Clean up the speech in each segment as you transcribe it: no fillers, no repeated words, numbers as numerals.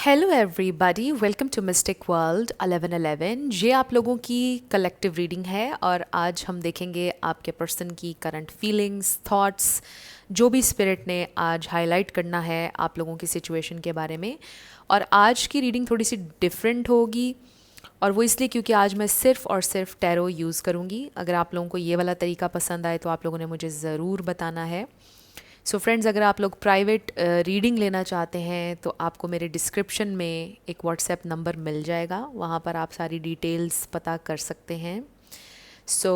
Hello everybody, welcome to mystic world 1111। ये आप लोगों की कलेक्टिव रीडिंग है और आज हम देखेंगे आपके पर्सन की करंट फीलिंग्स, थॉट्स, जो भी स्पिरिट ने आज हाईलाइट करना है आप लोगों की सिचुएशन के बारे में। और आज की रीडिंग थोड़ी सी डिफरेंट होगी और वो इसलिए क्योंकि आज मैं सिर्फ और सिर्फ टैरो यूज़ करूँगी। अगर आप लोगों को ये वाला तरीका पसंद आए तो आप लोगों ने मुझे ज़रूर बताना है। सो फ्रेंड्स, अगर आप लोग प्राइवेट रीडिंग लेना चाहते हैं तो आपको मेरे डिस्क्रिप्शन में एक व्हाट्सएप नंबर मिल जाएगा, वहाँ पर आप सारी डिटेल्स पता कर सकते हैं। So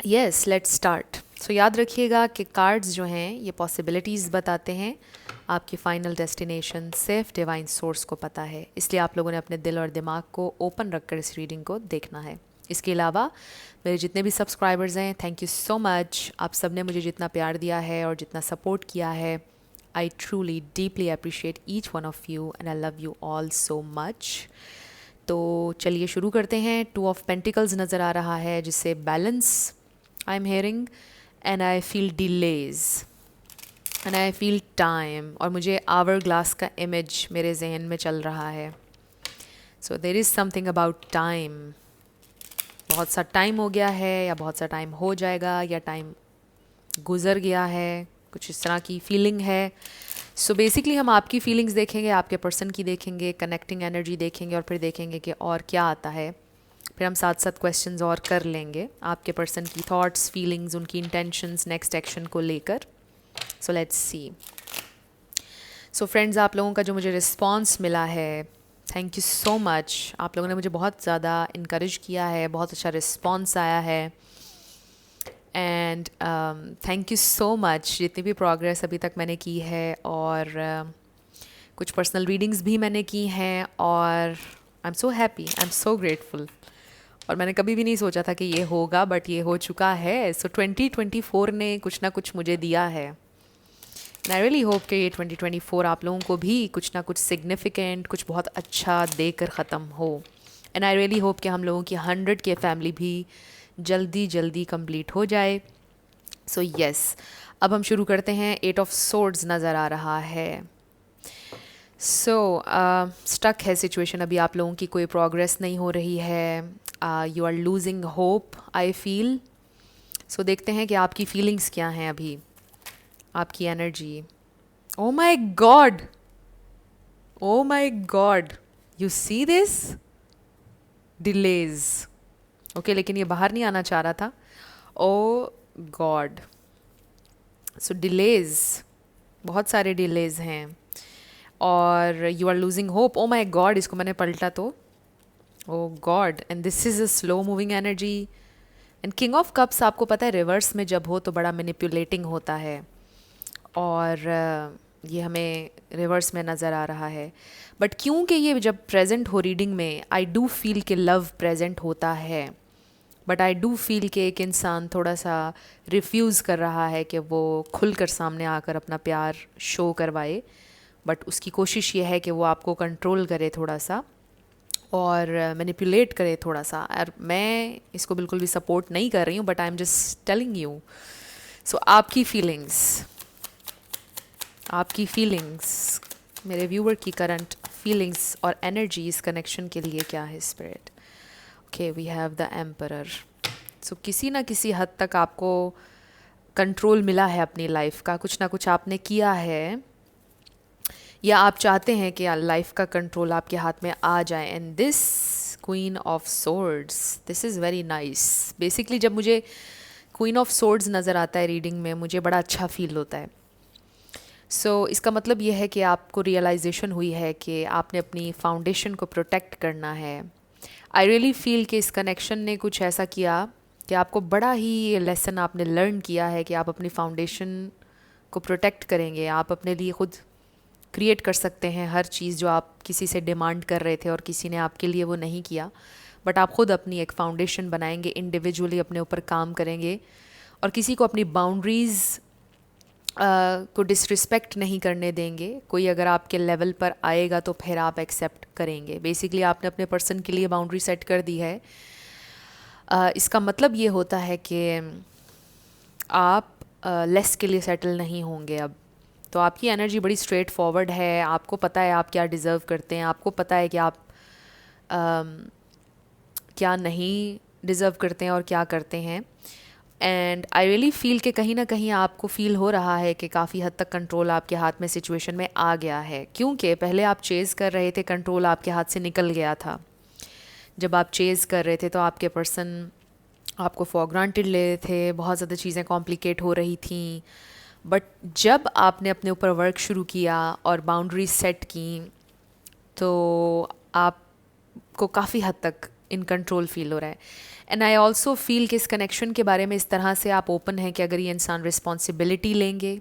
yes, let's start. So याद रखिएगा कि कार्ड्स जो हैं ये पॉसिबिलिटीज़ बताते हैं, आपकी फ़ाइनल डेस्टिनेशन सिर्फ डिवाइन सोर्स को पता है, इसलिए आप लोगों ने अपने दिल और दिमाग को ओपन रखकर इस रीडिंग को देखना है। इसके अलावा मेरे जितने भी सब्सक्राइबर्स हैं, थैंक यू सो मच। आप सब ने मुझे जितना प्यार दिया है और जितना सपोर्ट किया है, I truly deeply appreciate each one of you and I love you all so much. तो चलिए शुरू करते हैं। 2 ऑफ पेंटिकल्स नज़र आ रहा है जिससे balance I am hearing, and I feel delays and I feel time, और मुझे आवर ग्लास का इमेज मेरे जहन में चल रहा है। So there is something about time. बहुत सा टाइम हो गया है या बहुत सा टाइम हो जाएगा या टाइम गुज़र गया है, कुछ इस तरह की फीलिंग है। सो बेसिकली हम आपकी फीलिंग्स देखेंगे, आपके पर्सन की देखेंगे, कनेक्टिंग एनर्जी देखेंगे और फिर देखेंगे कि और क्या आता है। फिर हम साथ साथ क्वेश्चंस और कर लेंगे आपके पर्सन की थॉट्स, फीलिंग्स, उनकी इंटेंशंस नेक्स्ट एक्शन को लेकर। So let's see. So friends, आप लोगों का जो मुझे रिस्पॉन्स मिला है, थैंक यू सो मच। आप लोगों ने मुझे बहुत ज़्यादा इनकरेज किया है, बहुत अच्छा रिस्पॉन्स आया है, and thank you so much. जितनी भी प्रोग्रेस अभी तक मैंने की है और कुछ पर्सनल रीडिंग्स भी मैंने की हैं, और I am so happy, I am so grateful. और मैंने कभी भी नहीं सोचा था कि ये होगा, बट ये हो चुका है। सो 2024 ने कुछ ना कुछ मुझे दिया है, एंड आई रियली होप कि ये 2024 आप लोगों को भी कुछ ना कुछ सिग्निफिकेंट, कुछ बहुत अच्छा देकर ख़त्म हो। एंड आई रियली होप कि हम लोगों की 100 के फैमिली भी जल्दी जल्दी कंप्लीट हो जाए। सो यस, अब हम शुरू करते हैं। 8 ऑफ सोर्ड्स नज़र आ रहा है। सो स्टक है सिचुएशन, अभी आप लोगों की कोई प्रोग्रेस नहीं हो रही है, you are losing hope I feel. So देखते हैं कि आपकी फीलिंग्स क्या हैं अभी, आपकी energy. Oh my god, oh my god, you see this delays. Okay, लेकिन ये बाहर नहीं आना चाह रहा था। ओ गॉड, सो डिलेज, बहुत सारे डिलेज हैं, और you are losing hope. Oh my god, इसको मैंने पलटा तो oh god, and this is a slow moving energy. And king of cups आपको पता है रिवर्स में जब हो तो बड़ा मैनिपुलेटिंग होता है, और ये हमें रिवर्स में नज़र आ रहा है। बट क्योंकि ये जब प्रेजेंट हो रीडिंग में, आई डू फील कि लव प्रेजेंट होता है, बट आई डू फील कि एक इंसान थोड़ा सा रिफ्यूज़ कर रहा है कि वो खुलकर सामने आकर अपना प्यार शो करवाए। बट उसकी कोशिश ये है कि वो आपको कंट्रोल करे थोड़ा सा और मैनिपुलेट करे थोड़ा सा। और मैं इसको बिल्कुल भी सपोर्ट नहीं कर रही हूँ, but I am just telling you. So आपकी फीलिंग्स, आपकी फीलिंग्स, मेरे व्यूअर की करंट फीलिंग्स और एनर्जी इस कनेक्शन के लिए क्या है spirit. Okay, we have the emperor. So किसी ना किसी हद तक आपको कंट्रोल मिला है अपनी लाइफ का, कुछ ना कुछ आपने किया है, या आप चाहते हैं कि लाइफ का कंट्रोल आपके हाथ में आ जाए। And this queen of swords, this is very nice. Basically जब मुझे क्वीन ऑफ सोर्ड्स नज़र आता है रीडिंग में, मुझे बड़ा अच्छा फील होता है। सो इसका मतलब ये है कि आपको रियलाइजेशन हुई है कि आपने अपनी फाउंडेशन को प्रोटेक्ट करना है। आई रियली फील कि इस कनेक्शन ने कुछ ऐसा किया कि आपको बड़ा ही लेसन आपने लर्न किया है कि आप अपनी फाउंडेशन को प्रोटेक्ट करेंगे। आप अपने लिए खुद क्रिएट कर सकते हैं हर चीज़ जो आप किसी से डिमांड कर रहे थे और किसी ने आपके लिए वो नहीं किया, बट आप खुद अपनी एक फाउंडेशन बनाएंगे, इंडिविजुअली अपने ऊपर काम करेंगे और किसी को अपनी बाउंड्रीज़ को डिसरिस्पेक्ट नहीं करने देंगे। कोई अगर आपके लेवल पर आएगा तो फिर आप एक्सेप्ट करेंगे। बेसिकली आपने अपने पर्सन के लिए बाउंड्री सेट कर दी है। इसका मतलब ये होता है कि आप लेस के लिए सेटल नहीं होंगे अब। तो आपकी एनर्जी बड़ी स्ट्रेट फॉरवर्ड है, आपको पता है आप क्या डिज़र्व करते हैं, आपको पता है कि आप क्या नहीं डिज़र्व करते हैं और क्या करते हैं। एंड आई रियली फील कि कहीं ना कहीं आपको फील हो रहा है कि काफ़ी हद तक कंट्रोल आपके हाथ में सिचुएशन में आ गया है, क्योंकि पहले आप चेज़ कर रहे थे, कंट्रोल आपके हाथ से निकल गया था। जब आप चेज़ कर रहे थे तो आपके पर्सन आपको फॉर ग्रांटेड ले रहे थे, बहुत ज़्यादा चीज़ें कॉम्प्लिकेट हो रही थी। बट जब आपने अपने ऊपर वर्क शुरू किया और बाउंड्रीज सेट की, तो आपको काफ़ी हद तक इन कंट्रोल फील हो रहा है। एंड आई ऑल्सो फील कि इस कनेक्शन के बारे में इस तरह से आप ओपन हैं कि अगर ये इंसान रिस्पॉन्सिबिलिटी लेंगे,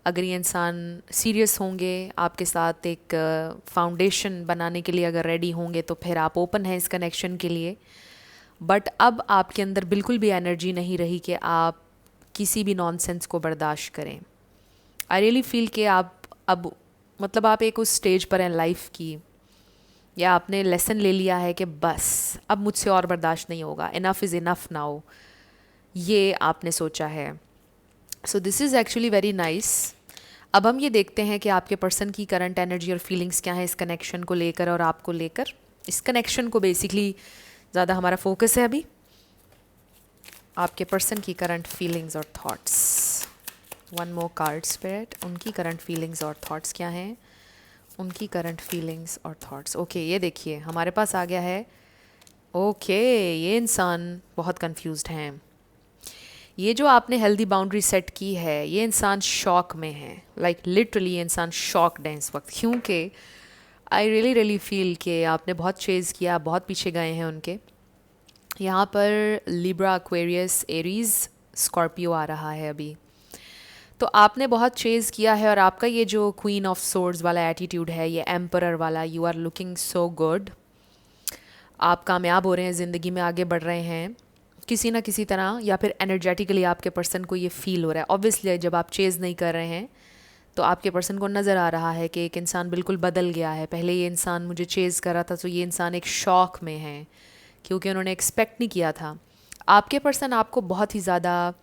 अगर ये इंसान सीरियस होंगे, आपके साथ एक फाउंडेशन बनाने के लिए अगर रेडी होंगे, तो फिर आप ओपन हैं इस कनेक्शन के लिए। बट अब आपके अंदर बिल्कुल भी एनर्जी नहीं रही कि आप किसी भी नॉनसेंस को बर्दाश्त करें। आई रियली फील कि आप अब मतलब आप एक उस स्टेज पर हैं लाइफ की, या आपने लेसन ले लिया है कि बस अब मुझसे और बर्दाश्त नहीं होगा, इनफ इज़ इनफ नाउ, ये आपने सोचा है। So this is actually very nice. अब हम ये देखते हैं कि आपके पर्सन की करंट एनर्जी और फीलिंग्स क्या है इस कनेक्शन को लेकर और आपको लेकर। इस कनेक्शन को बेसिकली ज़्यादा हमारा फोकस है अभी, आपके पर्सन की करंट फीलिंग्स और thoughts. One more card spirit, उनकी करंट फीलिंग्स और थॉट्स क्या हैं, उनकी करंट फीलिंग्स और थॉट्स। ओके, ये देखिए हमारे पास आ गया है। ओके, ये इंसान बहुत कंफ्यूज्ड हैं। ये जो आपने हेल्दी बाउंड्री सेट की है, ये इंसान शॉक में है, लाइक लिटरली ये इंसान शॉक्ड है इस वक्त, क्योंकि आई रियली फील कि आपने बहुत चेज़ किया, बहुत पीछे गए हैं उनके। यहाँ पर लिब्रा, एक्वेरियस, एरीज, स्कॉर्पियो आ रहा है अभी। तो आपने बहुत चेज़ किया है और आपका ये जो क्वीन ऑफ सोर्ड्स वाला एटीट्यूड है, ये एम्परर वाला, you are looking so good. आप कामयाब हो रहे हैं, ज़िंदगी में आगे बढ़ रहे हैं किसी ना किसी तरह, या फिर एनर्जेटिकली आपके पर्सन को ये फील हो रहा है। ऑब्वियसली जब आप चेज़ नहीं कर रहे हैं तो आपके पर्सन को नज़र आ रहा है कि एक इंसान बिल्कुल बदल गया है। पहले ये इंसान मुझे चेज़ कर रहा था, तो ये इंसान एक शॉक में है, क्योंकि उन्होंने एक्सपेक्ट नहीं किया था। आपके पर्सन आपको बहुत ही ज़्यादा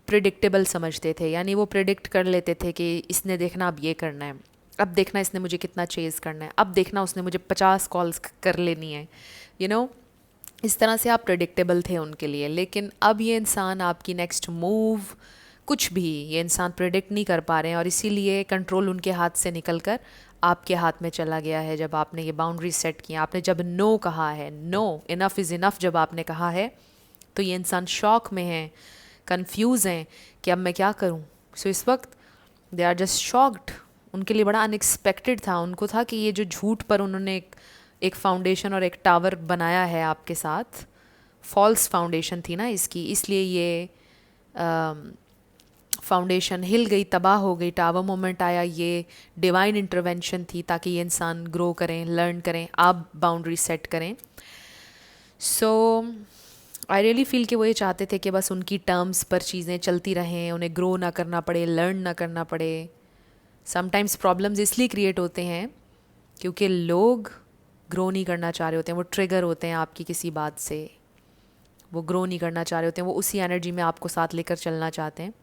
प्रिडिक्टेबल समझते थे, यानी वो प्रिडिक्ट कर लेते थे कि इसने देखना अब ये करना है, अब देखना इसने मुझे कितना चेज़ करना है, अब देखना उसने मुझे 50 कॉल्स कर लेनी है, यू नो। इस तरह से आप प्रिडिक्टेबल थे उनके लिए। लेकिन अब ये इंसान आपकी नेक्स्ट मूव कुछ भी ये इंसान प्रिडिक्ट नहीं कर पा रहे हैं, और इसीलिए कंट्रोल उनके हाथ से निकल कर आपके हाथ में चला गया है। जब आपने ये बाउंड्री सेट की, आपने जब नो कहा है, नो, इनफ इज़ इनफ जब आपने कहा है, तो ये इंसान शॉक में है, कंफ्यूज हैं कि अब मैं क्या करूं। सो इस वक्त दे आर जस्ट शॉक्ड। उनके लिए बड़ा अनएक्सपेक्टेड था, उनको था कि ये जो झूठ पर उन्होंने एक फाउंडेशन और एक टावर बनाया है आपके साथ, फॉल्स फाउंडेशन थी ना इसकी, इसलिए ये फाउंडेशन हिल गई, तबाह हो गई, टावर मोमेंट आया। ये डिवाइन इंटरवेंशन थी ताकि ये इंसान ग्रो करें, लर्न करें, आप बाउंड्री सेट करें। सो आई रियली फील कि वो ये चाहते थे कि बस उनकी टर्म्स पर चीज़ें चलती रहें, उन्हें ग्रो ना करना पड़े, लर्न ना करना पड़े। समटाइम्स प्रॉब्लम्स इसलिए क्रिएट होते हैं क्योंकि लोग ग्रो नहीं करना चाह रहे होते हैं, वो ट्रिगर होते हैं आपकी किसी बात से, वो ग्रो नहीं करना चाह रहे होते हैं, वो उसी एनर्जी में आपको साथ लेकर चलना चाहते हैं।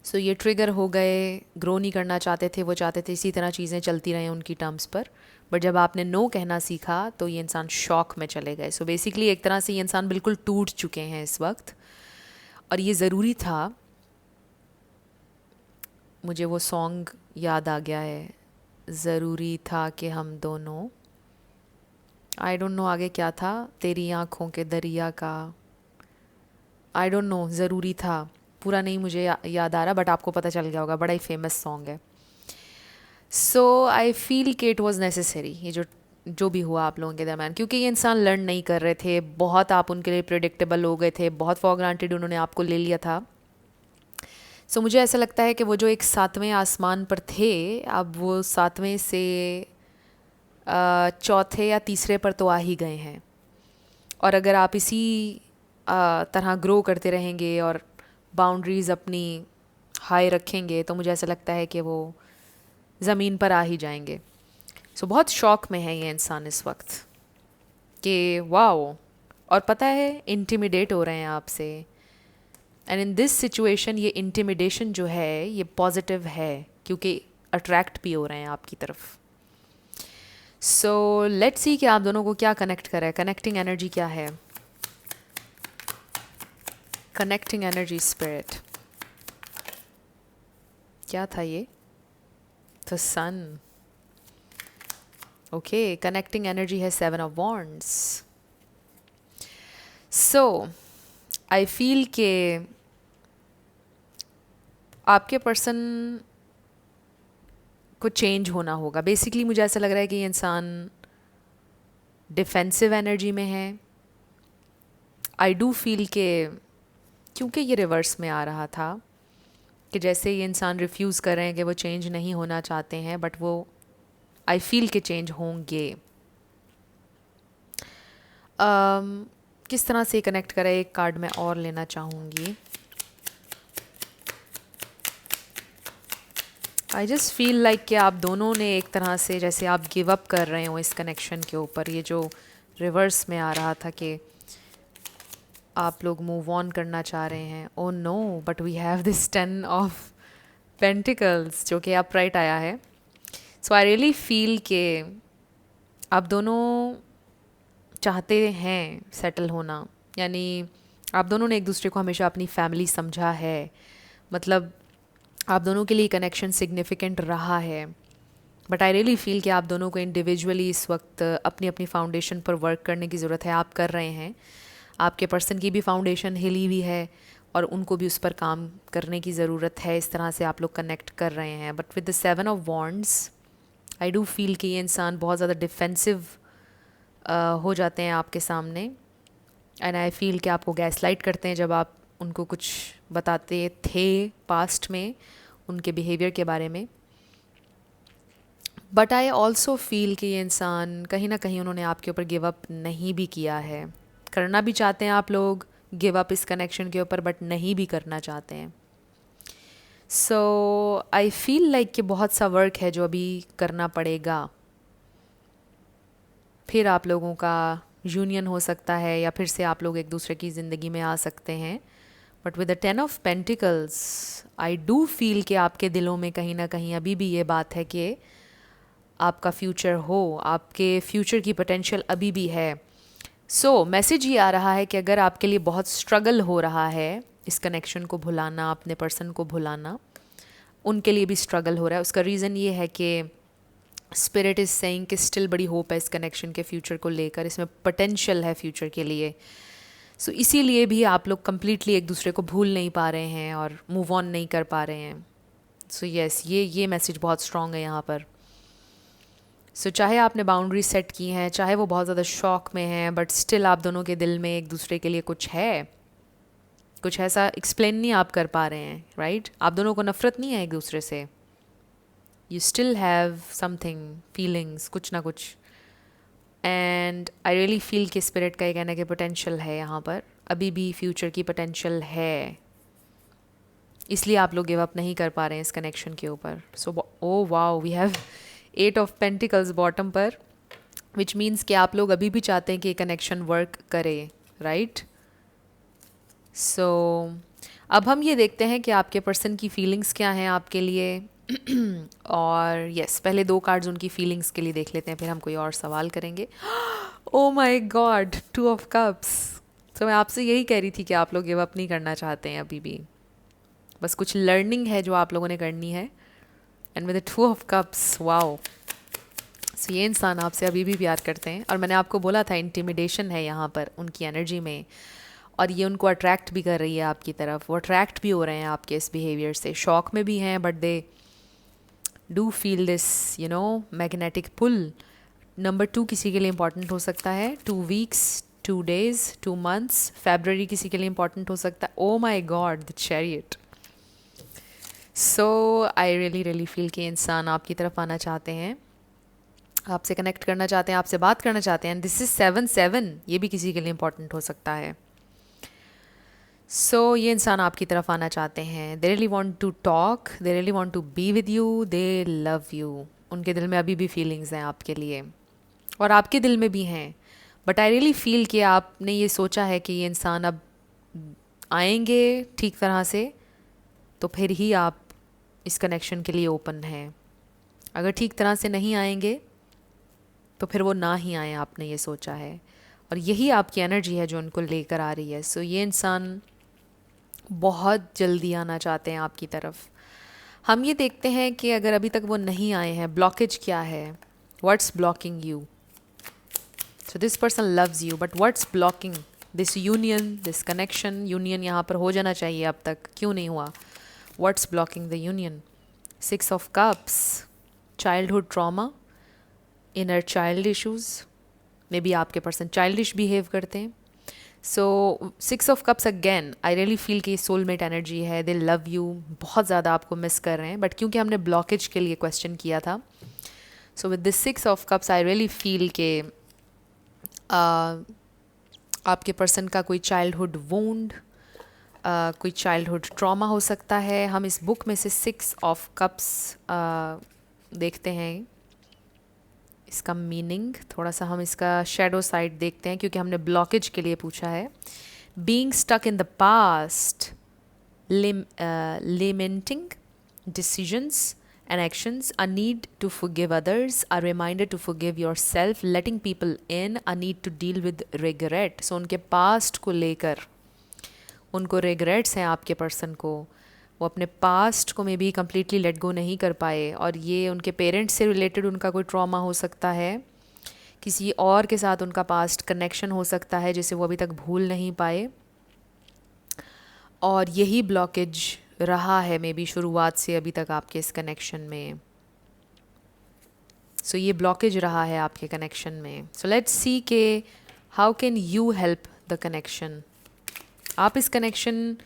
सो ये ट्रिगर हो गए, ग्रो नहीं करना चाहते थे, वो चाहते थे इसी तरह चीज़ें चलती रहें उनकी टर्म्स पर। बट जब आपने नो कहना सीखा तो ये इंसान शॉक में चले गए। सो बेसिकली एक तरह से ये इंसान बिल्कुल टूट चुके हैं इस वक्त, और ये ज़रूरी था। मुझे वो सॉन्ग याद आ गया है, ज़रूरी था कि हम दोनों, आई डोंट नो आगे क्या था, तेरी आँखों के दरिया का, आई डोंट नो, ज़रूरी था, पूरा नहीं मुझे याद आ रहा, बट आपको पता चल गया होगा, बड़ा ही फेमस सॉन्ग है। सो आई फील कि इट वॉज़ नेसेसरी, ये जो भी हुआ आप लोगों के दरम्यान, क्योंकि ये इंसान लर्न नहीं कर रहे थे, बहुत आप उनके लिए प्रिडिक्टेबल हो गए थे, बहुत फॉर ग्रांटेड उन्होंने आपको ले लिया था। सो मुझे ऐसा लगता है कि वो जो एक सातवें आसमान पर थे, अब वो सातवें से चौथे या तीसरे पर तो आ ही गए हैं। और अगर आप इसी तरह ग्रो करते रहेंगे और बाउंड्रीज़ अपनी हाई रखेंगे, तो मुझे ऐसा लगता है कि वो ज़मीन पर आ ही जाएंगे। सो बहुत शौक में है ये इंसान इस वक्त कि वाओ, और पता है इंटिमिडेट हो रहे हैं आपसे, एंड इन दिस सिचुएशन ये इंटिमिडेशन जो है ये पॉजिटिव है क्योंकि अट्रैक्ट भी हो रहे हैं आपकी तरफ. सो लेट्स सी कि आप दोनों को क्या कनेक्ट करे. कनेक्टिंग एनर्जी क्या है? कनेक्टिंग एनर्जी स्पिरिट क्या था ये? The sun. Okay, connecting energy है 7 of wands. So I feel के आपके पर्सन को चेंज होना होगा. बेसिकली मुझे ऐसा लग रहा है कि ये इंसान डिफेंसिव एनर्जी में है. आई डू फील के क्योंकि ये रिवर्स में आ रहा था कि जैसे ये इंसान रिफ्यूज़ कर रहे हैं कि वो चेंज नहीं होना चाहते हैं, बट वो आई फील के चेंज होंगे. किस तरह से कनेक्ट करें? एक कार्ड मैं और लेना चाहूँगी. आई जस्ट फील लाइक कि आप दोनों ने एक तरह से जैसे आप गिव अप कर रहे हो इस कनेक्शन के ऊपर. ये जो रिवर्स में आ रहा था कि आप लोग मूव ऑन करना चाह रहे हैं. Oh no, but we have this 10 of pentacles जो कि अपराइट आया है. सो आई रियली फील के आप दोनों चाहते हैं सेटल होना. यानी आप दोनों ने एक दूसरे को हमेशा अपनी फैमिली समझा है. मतलब आप दोनों के लिए कनेक्शन सिग्निफिकेंट रहा है. बट आई रियली फील कि आप दोनों को इंडिविजुअली इस वक्त अपनी अपनी फाउंडेशन पर वर्क करने की ज़रूरत है. आप कर रहे हैं. आपके पर्सन की भी फाउंडेशन हिली हुई है और उनको भी उस पर काम करने की ज़रूरत है. इस तरह से आप लोग कनेक्ट कर रहे हैं. But with the 7 of wands I do feel कि ये इंसान बहुत ज़्यादा डिफेंसिव हो जाते हैं आपके सामने. एंड आई फील कि आपको गैसलाइट करते हैं जब आप उनको कुछ बताते थे पास्ट में उनके बिहेवियर के बारे में. बट आई ऑल्सो फील कि ये इंसान कहीं ना कहीं उन्होंने आपके ऊपर गिव अप नहीं भी किया है. करना भी चाहते हैं आप लोग गिव अप इस कनेक्शन के ऊपर, बट नहीं भी करना चाहते हैं. सो आई फील लाइक कि बहुत सा वर्क है जो अभी करना पड़ेगा. फिर आप लोगों का यूनियन हो सकता है या फिर से आप लोग एक दूसरे की ज़िंदगी में आ सकते हैं. But with the 10 of pentacles I do feel कि आपके दिलों में कहीं ना कहीं अभी भी ये बात है कि आपका फ्यूचर हो, आपके फ्यूचर की पोटेंशियल अभी भी है. सो मैसेज ये आ रहा है कि अगर आपके लिए बहुत स्ट्रगल हो रहा है इस कनेक्शन को भुलाना, अपने पर्सन को भुलाना, उनके लिए भी स्ट्रगल हो रहा है. उसका रीज़न ये है कि स्पिरिट इज़ सेइंग कि स्टिल बड़ी होप है इस कनेक्शन के फ्यूचर को लेकर. इसमें पोटेंशियल है फ्यूचर के लिए. सो इसीलिए भी आप लोग कम्प्लीटली एक दूसरे को भूल नहीं पा रहे हैं और मूव ऑन नहीं कर पा रहे हैं. सो येस, ये मैसेज बहुत स्ट्रॉन्ग है यहाँ पर. सो चाहे आपने बाउंड्री सेट की हैं, चाहे वो बहुत ज़्यादा शॉक में हैं, बट स्टिल आप दोनों के दिल में एक दूसरे के लिए कुछ है. कुछ ऐसा एक्सप्लेन नहीं आप कर पा रहे हैं. राइट? आप दोनों को नफ़रत नहीं है एक दूसरे से. You still have something, feelings, कुछ ना कुछ. एंड आई रियली फील कि स्पिरिट का ये कहने के पोटेंशियल है यहाँ पर. अभी भी फ्यूचर की पोटेंशियल है. इसलिए आप लोग गिव अप नहीं कर पा रहे हैं इस कनेक्शन के ऊपर. So oh wow, we have 8 of pentacles bottom पर, विच मीन्स कि आप लोग अभी भी चाहते हैं कि ये कनेक्शन वर्क करे. राइट? सो अब हम ये देखते हैं कि आपके पर्सन की फीलिंग्स क्या हैं आपके लिए. और यस, पहले 2 कार्ड्स उनकी फीलिंग्स के लिए देख लेते हैं, फिर हम कोई और सवाल करेंगे. ओ माय गॉड, 2 ऑफ कप्स. तो मैं आपसे यही कह रही थी कि आप लोग गिव अप नहीं करना चाहते हैं अभी भी. बस कुछ लर्निंग है जो आप लोगों ने करनी है. And with the 2 of cups, wow. So ये इंसान आपसे अभी भी प्यार करते हैं. और मैंने आपको बोला था इंटिमिडेशन है यहाँ पर उनकी एनर्जी में, और ये उनको अट्रैक्ट भी कर रही है आपकी तरफ. वो अट्रैक्ट भी हो रहे हैं आपके इस बिहेवियर से. शॉक में भी हैं, but they do feel this magnetic pull. Number 2 किसी के लिए इंपॉर्टेंट हो सकता है. 2 वीक्स, 2 डेज, 2 मंथ्स. फेब्रवरी किसी के लिए इंपॉर्टेंट हो सकता है. Oh my god, the chariot. So I really feel कि इंसान आपकी तरफ आना चाहते हैं, आपसे कनेक्ट करना चाहते हैं, आपसे बात करना चाहते हैं. This is 7-7. ये भी किसी के लिए इंपॉर्टेंट हो सकता है. सो ये इंसान आपकी तरफ आना चाहते हैं. They really want to talk, they really want to be with you, they love you. उनके दिल में अभी भी फीलिंग्स हैं आपके लिए, और आपके दिल में भी हैं. बट आई रियली फील कि आपने ये सोचा है कि ये इंसान अब आएंगे ठीक तरह से तो फिर ही आप इस कनेक्शन के लिए ओपन हैं। अगर ठीक तरह से नहीं आएंगे तो फिर वो ना ही आए, आपने ये सोचा है, और यही आपकी एनर्जी है जो उनको लेकर आ रही है। सो ये इंसान बहुत जल्दी आना चाहते हैं आपकी तरफ। हम ये देखते हैं कि अगर अभी तक वो नहीं आए हैं, ब्लॉकेज क्या है, what's blocking you. So this person loves you but what's blocking this union, this connection. Union यहाँ पर हो जाना चाहिए, अब तक क्यों नहीं हुआ? What's blocking the union? 6 of cups, childhood trauma, inner child issues, may be आपके पर्सन चाइल्डिश बिहेव करते हैं। सो 6 of cups again, I really feel कि सोलमेट एनर्जी है, दे लव यू, बहुत ज़्यादा आपको मिस कर रहे हैं, बट क्योंकि हमने ब्लॉकेज के लिए क्वेश्चन किया था, so with this 6 of cups I really feel के आपके पर्सन का कोई चाइल्डहुड वुंड, कोई चाइल्डहुड ट्रॉमा हो सकता है। हम इस बुक में से 6 ऑफ कप्स देखते हैं, इसका मीनिंग थोड़ा सा हम इसका शेडो साइड देखते हैं क्योंकि हमने ब्लॉकेज के लिए पूछा है। Being stuck in the past, lamenting decisions and actions, a need to forgive others, a reminder to forgive yourself, letting people in, a need to deal with regret. So उनके past को लेकर उनको regrets हैं आपके person को, वो अपने past को में भी कम्प्लीटली लेट गो नहीं कर पाए, और ये उनके पेरेंट्स से रिलेटेड उनका कोई ट्रॉमा हो सकता है, किसी और के साथ उनका पास्ट कनेक्शन हो सकता है जिसे वो अभी तक भूल नहीं पाए, और यही ब्लॉकेज रहा है मे बी शुरुआत से अभी तक आपके इस कनेक्शन में। सो ये ब्लॉकेज रहा है आपके कनेक्शन में। सो लेट्स सी के how can you help the connection. आप इस कनेक्शन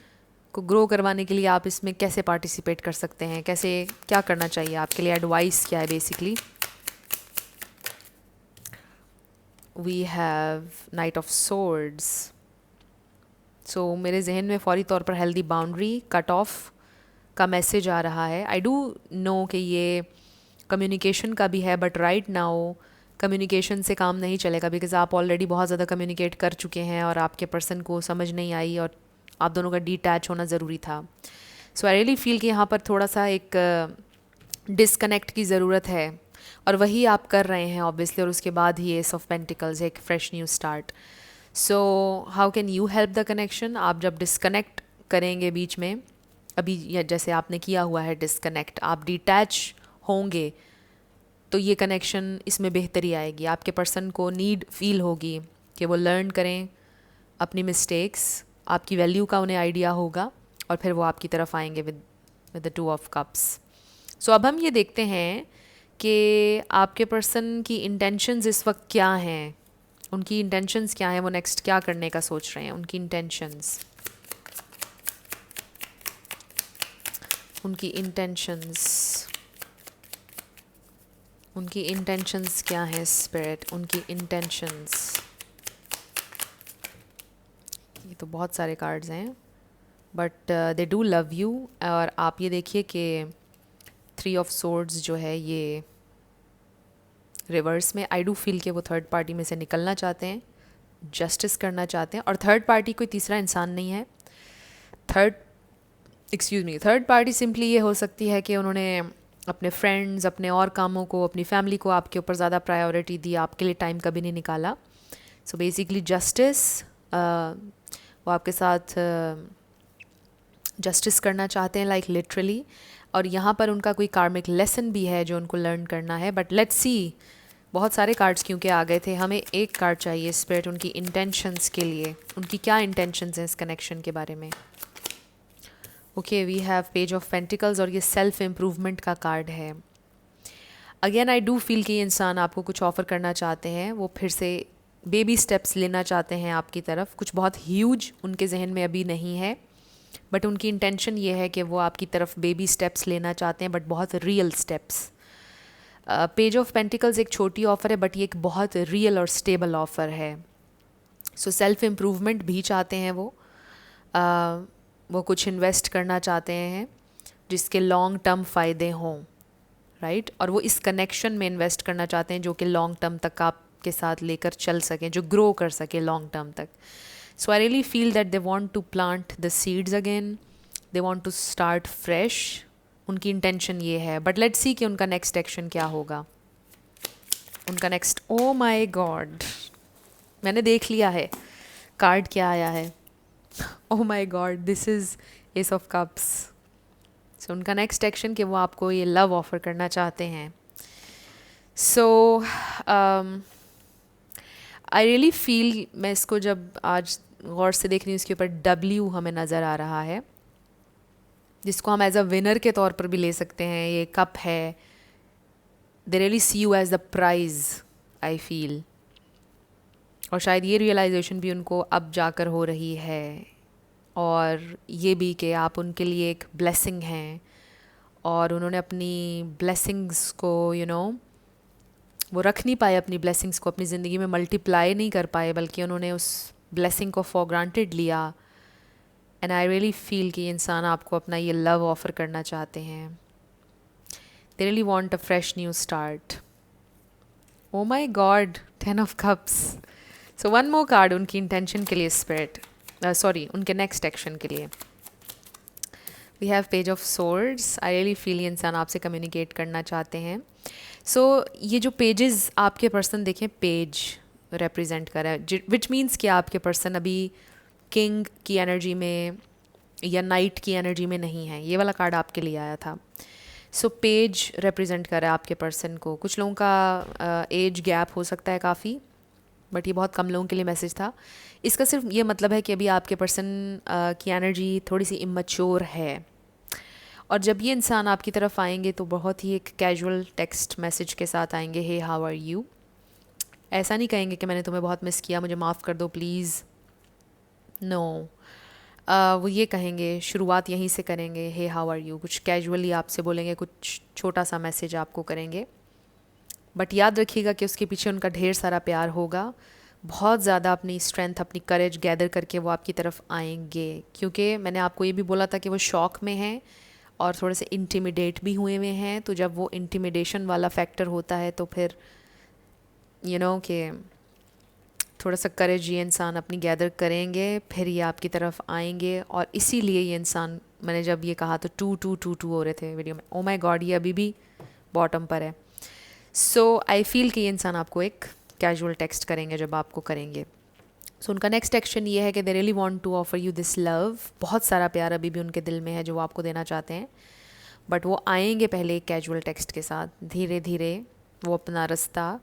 को ग्रो करवाने के लिए आप इसमें कैसे पार्टिसिपेट कर सकते हैं, कैसे, क्या करना चाहिए आपके लिए, एडवाइस क्या है basically. We have knight of swords. So मेरे जहन में फौरी तौर पर हेल्दी बाउंड्री, कट ऑफ का मैसेज आ रहा है। आई डू नो कि ये कम्युनिकेशन का भी है, बट राइट नाउ कम्युनिकेशन से काम नहीं चलेगा, बिकॉज आप ऑलरेडी बहुत ज़्यादा कम्युनिकेट कर चुके हैं और आपके पर्सन को समझ नहीं आई और आप दोनों का डिटैच होना ज़रूरी था। सो आई रियली फील कि यहाँ पर थोड़ा सा एक डिसकनेक्ट की ज़रूरत है, और वही आप कर रहे हैं ऑब्वियसली, और उसके बाद ही एस ऑफ पेंटिकल्स, एक fresh new start. So how can you help the connection. आप जब डिसकनेक्ट करेंगे बीच में, अभी जैसे आपने किया हुआ है डिसकनेक्ट, आप डिटैच होंगे तो ये कनेक्शन, इसमें बेहतरी आएगी। आपके पर्सन को नीड फील होगी कि वो लर्न करें अपनी मिस्टेक्स, आपकी वैल्यू का उन्हें आइडिया होगा, और फिर वो आपकी तरफ आएंगे विद द 2 ऑफ कप्स। सो अब हम ये देखते हैं कि आपके पर्सन की इंटेंशंस इस वक्त क्या हैं, उनकी इंटेंशंस क्या हैं, वो नेक्स्ट क्या करने का सोच रहे हैं, उनकी इंटेंशंस, उनकी इंटेंशंस, उनकी इंटेंशंस क्या हैं स्पिरिट, उनकी इंटेंशंस। ये तो बहुत सारे कार्ड्स हैं, but they do love you. और आप ये देखिए कि 3 ऑफ सोर्ड्स जो है ये रिवर्स में, आई डू फील कि वो थर्ड पार्टी में से निकलना चाहते हैं, जस्टिस करना चाहते हैं, और थर्ड पार्टी कोई तीसरा इंसान नहीं है। थर्ड पार्टी सिंपली ये हो सकती है कि उन्होंने अपने फ्रेंड्स, अपने और कामों को, अपनी फैमिली को आपके ऊपर ज़्यादा प्रायोरिटी दी, आपके लिए टाइम कभी नहीं निकाला। सो बेसिकली जस्टिस, वो आपके साथ जस्टिस करना चाहते हैं, लाइक लिटरली, और यहाँ पर उनका कोई कार्मिक लेसन भी है जो उनको लर्न करना है। बट लेट्स सी, बहुत सारे कार्ड्स क्योंकि आ गए थे, हमें एक कार्ड चाहिए स्पिरिट उनकी इंटेंशंस के लिए, उनकी क्या इंटेंशंस हैं इस कनेक्शन के बारे में। Okay, we have page of pentacles, और ये सेल्फ इम्प्रूवमेंट का कार्ड है। अगेन आई डू फील कि ये इंसान आपको कुछ ऑफ़र करना चाहते हैं, वो फिर से बेबी स्टेप्स लेना चाहते हैं आपकी तरफ, कुछ बहुत ह्यूज उनके जहन में अभी नहीं है, बट उनकी इंटेंशन ये है कि वो आपकी तरफ बेबी स्टेप्स लेना चाहते हैं, बट बहुत real steps. Page of pentacles एक छोटी ऑफ़र है, बट ये एक बहुत रियल और स्टेबल ऑफ़र है। सो सेल्फ इम्प्रूवमेंट भी चाहते हैं वो कुछ इन्वेस्ट करना चाहते हैं जिसके लॉन्ग टर्म फ़ायदे हों, राइट, और वो इस कनेक्शन में इन्वेस्ट करना चाहते हैं जो कि लॉन्ग टर्म तक आपके साथ लेकर चल सकें, जो ग्रो कर सके लॉन्ग टर्म तक। So I really feel that they want to plant the seeds again, they want to start fresh. उनकी इंटेंशन ये है, बट लेट्स सी कि उनका नेक्स्ट एक्शन क्या होगा. उनका नेक्स्ट, ओ माई गॉड, मैंने देख लिया है कार्ड क्या आया है. Oh my god, this is ace of cups. So उनका नेक्स्ट एक्शन कि वो आपको ये लव ऑफर करना चाहते हैं. सो आई रियली फील, मैं इसको जब आज गौर से देख रही हूँ, इसके ऊपर W हमें नज़र आ रहा है, जिसको हम एज अ विनर के तौर पर भी ले सकते हैं. ये कप है. They really see you as the prize, I feel. और शायद ये रियलाइजेशन भी उनको अब जाकर हो रही है, और ये भी कि आप उनके लिए एक ब्लेसिंग हैं, और उन्होंने अपनी ब्लेसिंग्स को वो रख नहीं पाए, अपनी ब्लेसिंग्स को अपनी ज़िंदगी में मल्टीप्लाई नहीं कर पाए, बल्कि उन्होंने उस ब्लेसिंग को फॉर ग्रांटेड लिया. एंड आई रियली फील कि ये इंसान आपको अपना ये लव ऑफ़र करना चाहते हैं. They really want a fresh new start. Oh my god, 10 of cups. So one more card उनकी इंटेंशन के लिए, स्पिरिट, सॉरी, उनके नेक्स्ट एक्शन के लिए. We have page of swords. I really feel ये इंसान आपसे कम्युनिकेट करना चाहते हैं. सो ये जो पेजेस आपके पर्सन देखें, पेज रिप्रेजेंट कर रहा है, विच मीन्स कि आपके पर्सन अभी किंग की एनर्जी में या नाइट की एनर्जी में नहीं है. ये वाला कार्ड आपके लिए आया था. सो पेज रिप्रेजेंट कर रहा है आपके पर्सन को. कुछ लोगों का एज गैप हो सकता है काफ़ी, बट ये बहुत कम लोगों के लिए मैसेज था. इसका सिर्फ ये मतलब है कि अभी आपके पर्सन की एनर्जी थोड़ी सी इमैच्योर है, और जब ये इंसान आपकी तरफ आएंगे तो बहुत ही एक कैजुअल टेक्स्ट मैसेज के साथ आएंगे. Hey how are you. ऐसा नहीं कहेंगे कि मैंने तुम्हें बहुत मिस किया, मुझे माफ़ कर दो प्लीज़. नो, वो ये कहेंगे, शुरुआत यहीं से करेंगे. हे हाउ आर यू, कुछ कैजुअली आपसे बोलेंगे, कुछ छोटा सा मैसेज आपको करेंगे. बट याद रखिएगा कि उसके पीछे उनका ढेर सारा प्यार होगा. बहुत ज़्यादा अपनी स्ट्रेंथ, अपनी करेज गैदर करके वो आपकी तरफ आएंगे, क्योंकि मैंने आपको ये भी बोला था कि वो शॉक में हैं और थोड़े से इंटिमिडेट भी हुए हुए हैं. तो जब वो इंटिमिडेशन वाला फैक्टर होता है तो फिर कि थोड़ा सा करेज ये इंसान अपनी गैदर करेंगे, फिर ये आपकी तरफ आएंगे. और इसीलिए ये इंसान, मैंने जब ये कहा तो 2 हो रहे थे वीडियो में. ओ माय गॉड, ये अभी भी बॉटम पर है. सो आई फील कि ये इंसान आपको एक कैजुअल टेक्स्ट करेंगे जब आपको करेंगे. सो उनका नेक्स्ट एक्शन ये है कि they really want to offer you this love. बहुत सारा प्यार अभी भी उनके दिल में है जो वो आपको देना चाहते हैं, बट वो आएंगे पहले एक कैजुअल टेक्स्ट के साथ. धीरे धीरे वो अपना रास्ता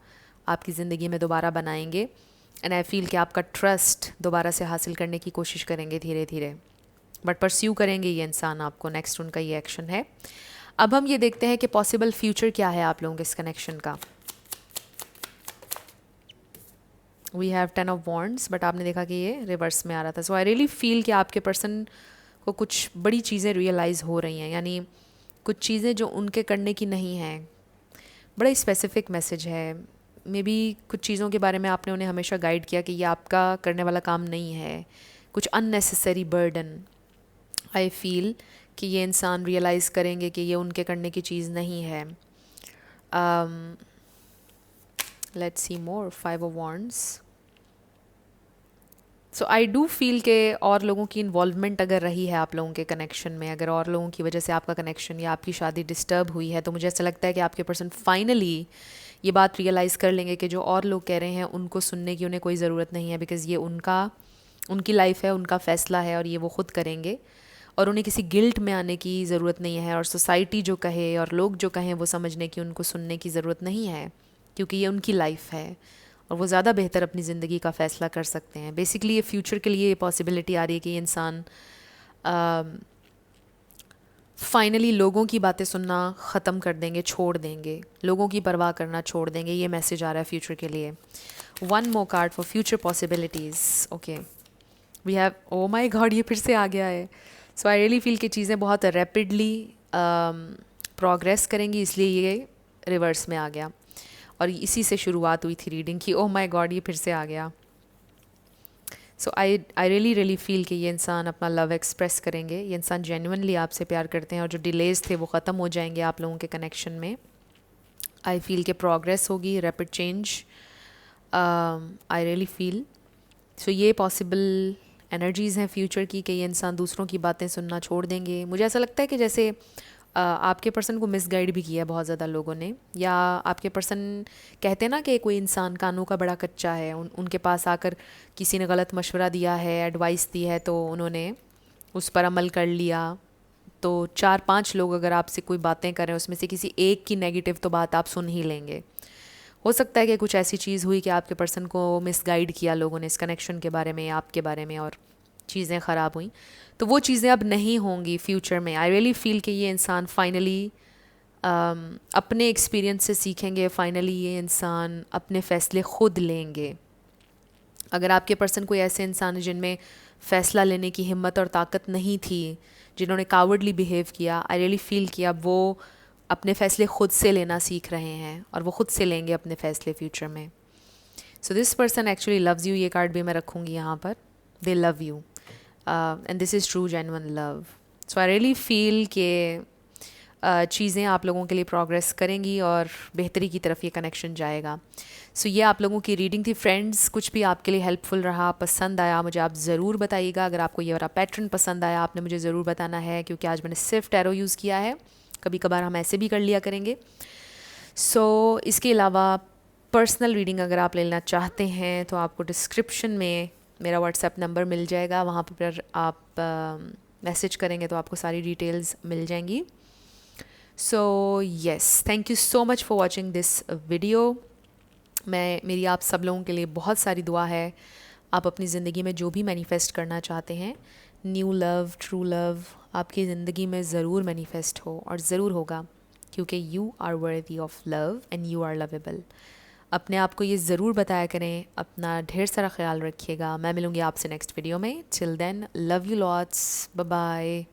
आपकी ज़िंदगी में दोबारा बनाएंगे. एंड आई फील कि आपका ट्रस्ट दोबारा से हासिल करने की कोशिश करेंगे धीरे धीरे, बट परस्यू करेंगे ये इंसान आपको. नेक्स्ट उनका ये एक्शन है. अब हम ये देखते हैं कि पॉसिबल फ्यूचर क्या है आप लोगों के इस कनेक्शन का. We have 10 of wands, but आपने देखा कि ये रिवर्स में आ रहा था. सो आई रियली फील कि आपके पर्सन को कुछ बड़ी चीज़ें रियलाइज़ हो रही हैं, यानी कुछ चीज़ें जो उनके करने की नहीं हैं. बड़ा स्पेसिफिक मैसेज है. मे बी कुछ चीज़ों के बारे में आपने उन्हें हमेशा गाइड किया कि ये आपका करने वाला काम नहीं है, कुछ अननेसेसरी बर्डन. आई फील कि ये इंसान रियलाइज़ करेंगे कि ये उनके करने की चीज़ नहीं है. Let's see more. 5 of wands. So I do feel के और लोगों की इन्वॉल्वमेंट अगर रही है आप लोगों के कनेक्शन में, अगर और लोगों की वजह से आपका कनेक्शन या आपकी शादी डिस्टर्ब हुई है, तो मुझे ऐसा लगता है कि आपके पर्सन फाइनली ये बात रियलाइज़ कर लेंगे कि जो और लोग कह रहे हैं उनको सुनने की उन्हें कोई ज़रूरत नहीं है, बिकॉज़ ये उनकी लाइफ है, उनका फ़ैसला है, और ये वो ख़ुद करेंगे. और उन्हें किसी गिल्ट में आने की ज़रूरत नहीं है, और सोसाइटी जो कहे और लोग जो कहें वो समझने की उनको सुनने की ज़रूरत नहीं है, क्योंकि ये उनकी लाइफ है और वो ज़्यादा बेहतर अपनी ज़िंदगी का फ़ैसला कर सकते हैं. बेसिकली ये फ्यूचर के लिए ये पॉसिबिलिटी आ रही है कि ये इंसान फाइनली लोगों की बातें सुनना ख़त्म कर देंगे, छोड़ देंगे, लोगों की परवाह करना छोड़ देंगे. ये मैसेज आ रहा है फ्यूचर के लिए. 1 more card for future possibilities. Okay, we have, oh my god, ये फिर से आ गया है. सो आई रियली फील कि चीज़ें बहुत रैपिडली प्रोग्रेस करेंगी, इसलिए ये रिवर्स में आ गया. और इसी से शुरुआत हुई थी रीडिंग की. ओह माय गॉड, ये फिर से आ गया. सो आई रियली फील कि ये इंसान अपना लव एक्सप्रेस करेंगे. ये इंसान जेन्युइनली आपसे प्यार करते हैं, और जो डिलेज थे वो ख़त्म हो जाएंगे आप लोगों के कनेक्शन में. आई फील कि प्रोग्रेस होगी, rapid change. I really feel. So ये पॉसिबल एनर्जीज़ हैं फ्यूचर की कि ये इंसान दूसरों की बातें सुनना छोड़ देंगे। मुझे ऐसा लगता है कि जैसे आपके पर्सन को मिसगाइड भी किया है बहुत ज़्यादा लोगों ने, या आपके पर्सन कहते हैं ना कि कोई इंसान कानों का बड़ा कच्चा है, उनके पास आकर किसी ने गलत मशवरा दिया है, एडवाइस दी है, तो उन्होंने उस पर अमल कर लिया। तो 4-5 लोग अगर आपसे कोई बातें करें, उसमें से किसी एक की नेगेटिव तो बात आप सुन ही लेंगे। हो सकता है कि कुछ ऐसी चीज़ हुई कि आपके पर्सन को मिसगाइड किया लोगों ने इस कनेक्शन के बारे में, आपके बारे में, और चीज़ें ख़राब हुई। तो वो चीज़ें अब नहीं होंगी फ्यूचर में। आई रियली फील कि ये इंसान फाइनली अपने एक्सपीरियंस से सीखेंगे, फाइनली ये इंसान अपने फ़ैसले ख़ुद लेंगे। अगर आपके पर्सन कोई ऐसे इंसान है जिनमें फ़ैसला लेने की हिम्मत और ताकत नहीं थी, जिन्होंने कावर्डली बिहेव किया, आई रियली फील कि अब वो अपने फ़ैसले ख़ुद से लेना सीख रहे हैं और वो ख़ुद से लेंगे अपने फ़ैसले फ्यूचर में। So this person actually loves you, ये कार्ड भी मैं रखूँगी यहाँ पर। दे love you and this is true genuine love. So I really feel कि चीज़ें आप लोगों के लिए प्रोग्रेस करेंगी और बेहतरी की तरफ ये कनेक्शन जाएगा। सो ये आप लोगों की रीडिंग थी फ्रेंड्स। कुछ भी आपके लिए हेल्पफुल रहा, पसंद आया, मुझे आप ज़रूर बताइएगा। अगर आपको ये वाला पैटर्न पसंद आया, आपने मुझे ज़रूर बताना है, क्योंकि आज मैंने सिर्फ टैरो यूज़ किया है। कभी कभार हम ऐसे भी कर लिया करेंगे। सो इसके अलावा पर्सनल रीडिंग अगर आप लेना चाहते हैं तो आपको डिस्क्रिप्शन में मेरा व्हाट्सएप नंबर मिल जाएगा, वहाँ पर आप मैसेज करेंगे तो आपको सारी डिटेल्स मिल जाएंगी। So yes, thank you so much for watching this video. मेरी आप सब लोगों के लिए बहुत सारी दुआ है। आप अपनी ज़िंदगी में जो भी मैनिफेस्ट करना चाहते हैं, न्यू लव, ट्रू लव, आपकी ज़िंदगी में ज़रूर मैनिफेस्ट हो और ज़रूर होगा, क्योंकि you are worthy of love and you are lovable. अपने आप को ये ज़रूर बताया करें। अपना ढेर सारा ख्याल रखिएगा। मैं मिलूँगी आपसे नेक्स्ट वीडियो में। Till then, love you lots, bye bye.